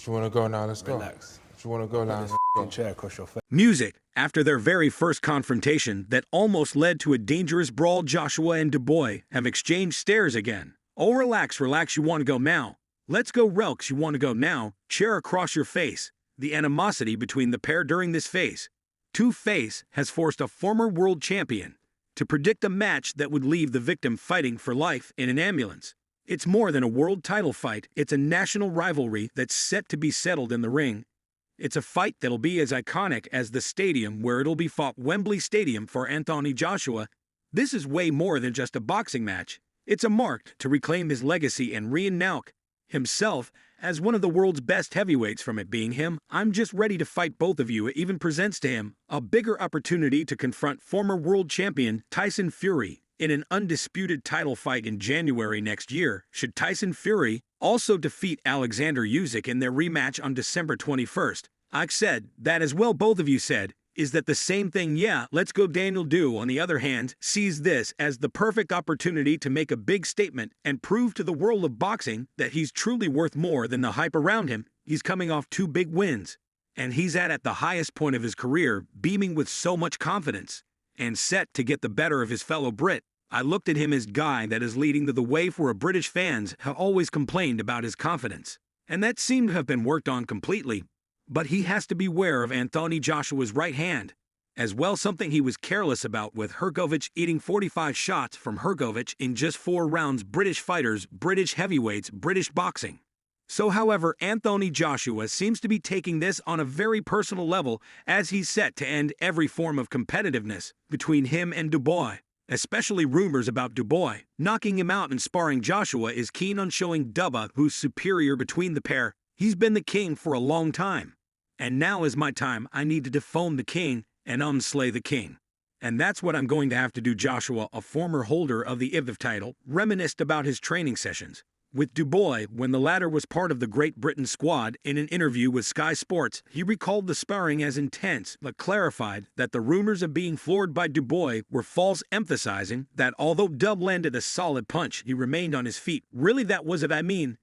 you want to go now, let's go. Relax. If you want to go now, let's go. Chair across your face. Music, after their very first confrontation that almost led to a dangerous brawl, Joshua and Dubois have exchanged stares again. Oh, relax, you want to go now. Let's go, Relks, you want to go now. Chair across your face. The animosity between the pair during this phase. Two-Face has forced a former world champion to predict a match that would leave the victim fighting for life in an ambulance. It's more than a world title fight, it's a national rivalry that's set to be settled in the ring. It's a fight that'll be as iconic as the stadium where it'll be fought, Wembley Stadium, for Anthony Joshua. This is way more than just a boxing match. It's a mark to reclaim his legacy and re-announce himself as one of the world's best heavyweights. From it being him, I'm just ready to fight both of you. It even presents to him a bigger opportunity to confront former world champion Tyson Fury in an undisputed title fight in January next year, should Tyson Fury also defeat Alexander Usyk in their rematch on December 21st. I said that as well. Both of you said, is that the same thing? Yeah, let's go. Daniel Du, on the other hand, sees this as the perfect opportunity to make a big statement and prove to the world of boxing that he's truly worth more than the hype around him. He's coming off 2 big wins, and he's at the highest point of his career, beaming with so much confidence and set to get the better of his fellow Brit. I looked at him as guy that is leading the way for a British fans have always complained about his confidence, and that seemed to have been worked on completely. But he has to beware of Anthony Joshua's right hand, as well, something he was careless about, with Hrgovic eating 45 shots from Hrgovic in just 4 rounds. British fighters, British heavyweights, British boxing. So, however, Anthony Joshua seems to be taking this on a very personal level, as he's set to end every form of competitiveness between him and Dubois. Especially rumors about Dubois knocking him out in sparring. Joshua is keen on showing Dubois who's superior between the pair. He's been the king for a long time. And now is my time. I need to dethrone the king and slay the king. And that's what I'm going to have to do. Joshua, a former holder of the IBF title, reminisced about his training sessions with Dubois when the latter was part of the Great Britain squad. In an interview with Sky Sports, he recalled the sparring as intense, but clarified that the rumors of being floored by Dubois were false, emphasizing that although Dub landed a solid punch, he remained on his feet. Really, that was it. I mean,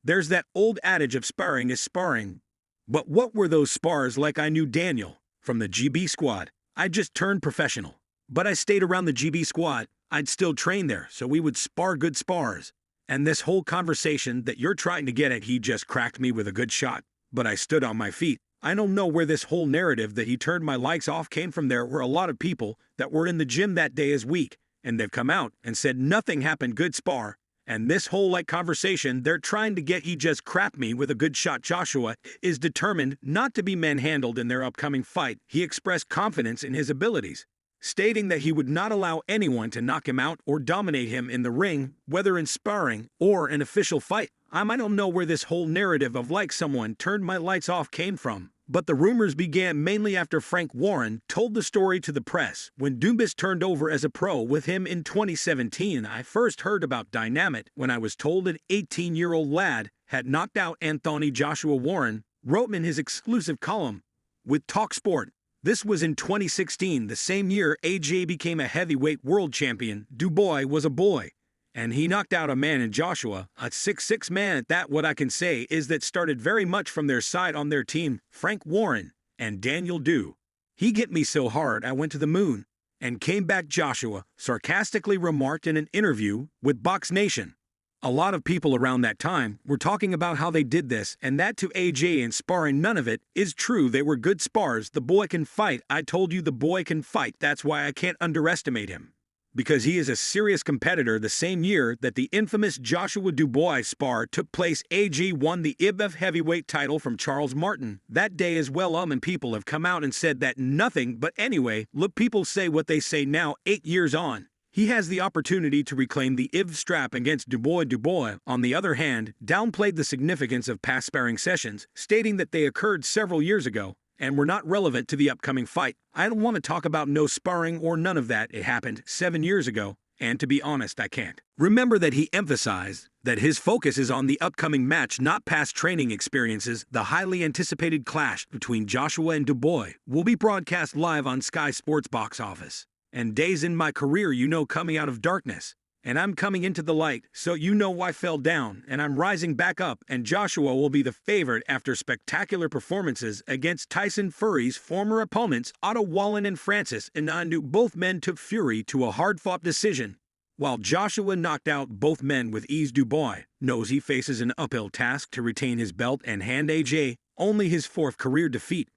there's that old adage of sparring is sparring. But what were those spars like? I knew Daniel from the GB squad. I just turned professional, but I stayed around the GB squad. I'd still train there, so we would spar good spars. And this whole conversation that you're trying to get at, he just cracked me with a good shot, but I stood on my feet. I don't know where this whole narrative that he turned my lights off came from. There were a lot of people that were in the gym that day as weak, and they've come out and said nothing happened, good spar. And this whole conversation they're trying to get, he just crapped me with a good shot. Joshua is determined not to be manhandled in their upcoming fight. He expressed confidence in his abilities, stating that he would not allow anyone to knock him out or dominate him in the ring, whether in sparring or an official fight. I don't know where this whole narrative of someone turned my lights off came from, but the rumors began mainly after Frank Warren told the story to the press when Dubois turned over as a pro with him in 2017. I first heard about Dynamite when I was told an 18-year-old lad had knocked out Anthony Joshua. Warren wrote in his exclusive column with TalkSport. This was in 2016, the same year AJ became a heavyweight world champion. Dubois was a boy, and he knocked out a man in Joshua, a 6'6" man at that. What I can say is that started very much from their side on their team, Frank Warren and Daniel Du. He hit me so hard I went to the moon and came back, Joshua sarcastically remarked in an interview with Box Nation. A lot of people around that time were talking about how they did this and that to AJ in sparring. None of it is true. They were good spars. The boy can fight. I told you the boy can fight. That's why I can't underestimate him, because he is a serious competitor. The same year that the infamous Joshua Dubois spar took place, AJ won the IBF heavyweight title from Charles Martin that day as well. And people have come out and said that nothing, but anyway, look, people say what they say now. 8 years on, he has the opportunity to reclaim the IBF strap against Dubois. Dubois, on the other hand, downplayed the significance of past sparring sessions, stating that they occurred several years ago and were not relevant to the upcoming fight. I don't want to talk about no sparring or none of that. It happened 7 years ago, and to be honest, I can't. Remember that he emphasized that his focus is on the upcoming match, not past training experiences. The highly anticipated clash between Joshua and Dubois will be broadcast live on Sky Sports Box Office. And days in my career, coming out of darkness And I'm coming into the light, so you know I fell down, and I'm rising back up, and Joshua will be the favorite after spectacular performances against Tyson Fury's former opponents Otto Wallin and Francis Ngannou. Both men took Fury to a hard-fought decision. While Joshua knocked out both men with ease, Dubois knows he faces an uphill task to retain his belt and hand AJ only his fourth career defeat.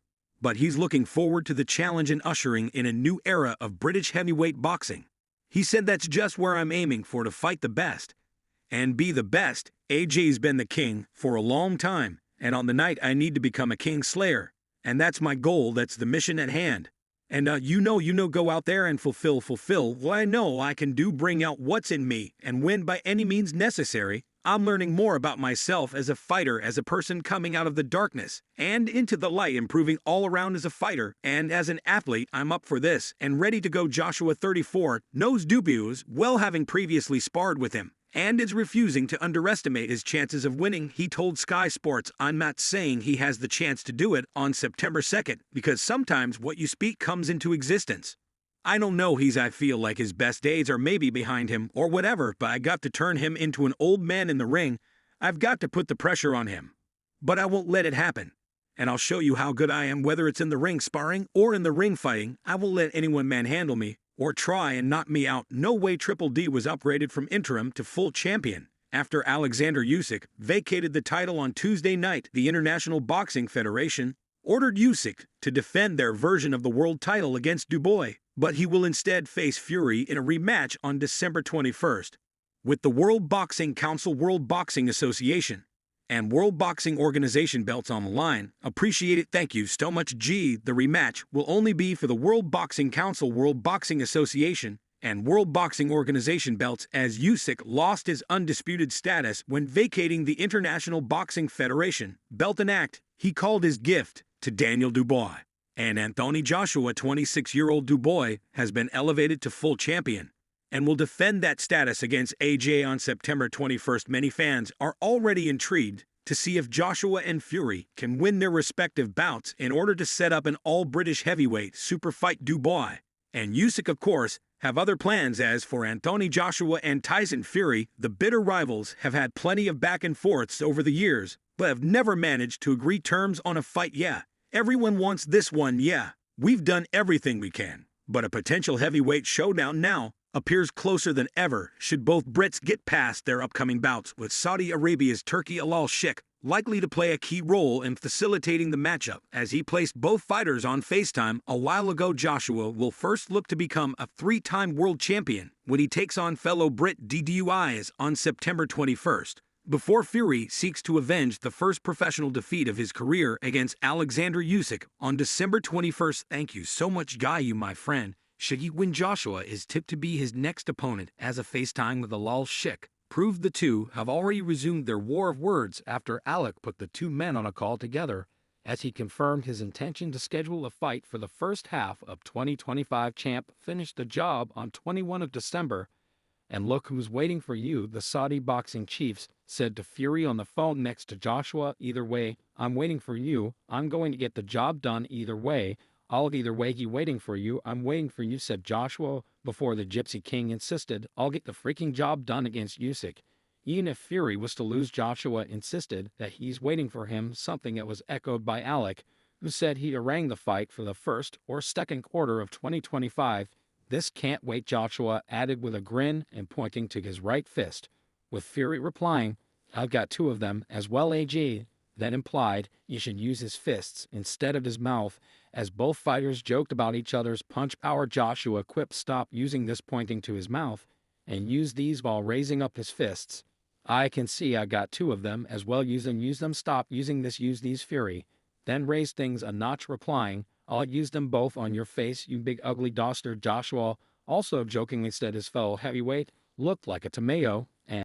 But he's looking forward to the challenge and ushering in a new era of British heavyweight boxing. He said that's just where I'm aiming for, to fight the best. And be the best. AJ's been the king for a long time, and on the night I need to become a king slayer. And that's my goal, that's the mission at hand. And go out there and fulfill what I know I can do, bring out what's in me, and win by any means necessary. I'm learning more about myself as a fighter, as a person coming out of the darkness and into the light, improving all around as a fighter and as an athlete. I'm up for this and ready to go. Joshua, 34, knows Dubois well, having previously sparred with him, and is refusing to underestimate his chances of winning. He told Sky Sports, "I'm not saying he has the chance to do it on September 2nd, because sometimes what you speak comes into existence. I don't know, I feel like his best days are maybe behind him or whatever, but I got to turn him into an old man in the ring. I've got to put the pressure on him. But I won't let it happen. And I'll show you how good I am, whether it's in the ring sparring or in the ring fighting. I won't let anyone manhandle me or try and knock me out. No way." Triple D was upgraded from interim to full champion after Alexander Usyk vacated the title on Tuesday night. The International Boxing Federation ordered Usyk to defend their version of the world title against Dubois, but he will instead face Fury in a rematch on December 21st. With the World Boxing Council, World Boxing Association, and World Boxing Organization belts on the line. Appreciate it. Thank you so much, G. The rematch will only be for the World Boxing Council, World Boxing Association, and World Boxing Organization belts, as Usyk lost his undisputed status when vacating the International Boxing Federation belt, an act he called his gift to Daniel Dubois. And Anthony Joshua, 26-year-old Dubois, has been elevated to full champion and will defend that status against AJ on September 21st. Many fans are already intrigued to see if Joshua and Fury can win their respective bouts in order to set up an all-British heavyweight super fight. Dubois and Usyk, of course, have other plans. As for Anthony Joshua and Tyson Fury, the bitter rivals have had plenty of back and forths over the years, but have never managed to agree terms on a fight. Yeah, everyone wants this one. Yeah, we've done everything we can, but a potential heavyweight showdown now appears closer than ever should both Brits get past their upcoming bouts, with Saudi Arabia's Turki Al-Sheikh likely to play a key role in facilitating the matchup, as he placed both fighters on FaceTime a while ago. Joshua will first look to become a three-time world champion when he takes on fellow Brit Dubois on September 21st, before Fury seeks to avenge the first professional defeat of his career against Alexander Usyk on December 21st. Thank you so much, Guy, you my friend. Should he win, Joshua is tipped to be his next opponent, as a FaceTime with Al-Sheikh proved. The two have already resumed their war of words after Alec put the two men on a call together, as he confirmed his intention to schedule a fight for the first half of 2025. Champ finished the job on 21 of December, and look who's waiting for you, the Saudi boxing chiefs said to Fury on the phone next to Joshua. Either way, I'm waiting for you. I'm going to get the job done either way. Either way, he waiting for you. I'm waiting for you, said Joshua, before the Gypsy King insisted, I'll get the freaking job done against Usyk. Even if Fury was to lose, Joshua insisted that he's waiting for him, something that was echoed by Alec, who said he arranged the fight for the first or second quarter of 2025. This can't wait, Joshua added with a grin and pointing to his right fist, with Fury replying, I've got two of them as well. AJ then implied you should use his fists instead of his mouth, as both fighters joked about each other's punch power. Joshua quipped, stop using this, pointing to his mouth, and use these while raising up his fists. I can see I got two of them as well. Use them, stop using this, use these. Fury then raised things a notch, replying, I'll use them both on your face, you big ugly doster. Joshua also jokingly said his fellow heavyweight looked like a tomato, and